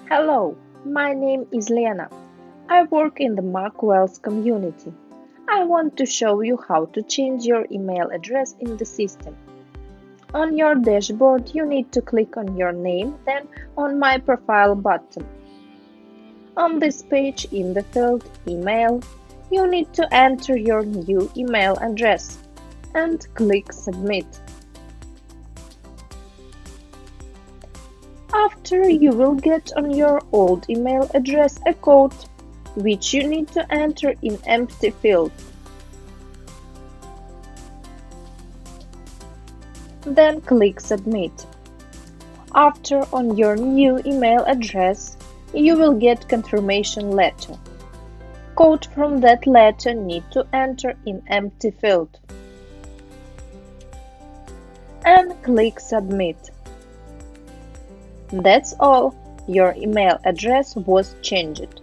Hello, my name is Lena. I work in the Markwells community. I want to show you how to change your email address in the system. On your dashboard, you need to click on your name, then on My Profile button. On this page, in the field Email, you need to enter your new email address and click Submit. After, you will get on your old email address a code which you need to enter in empty field. Then click Submit. After, on your new email address, you will get confirmation letter. Code from that letter need to enter in empty field. And click Submit. That's all. Your email address was changed.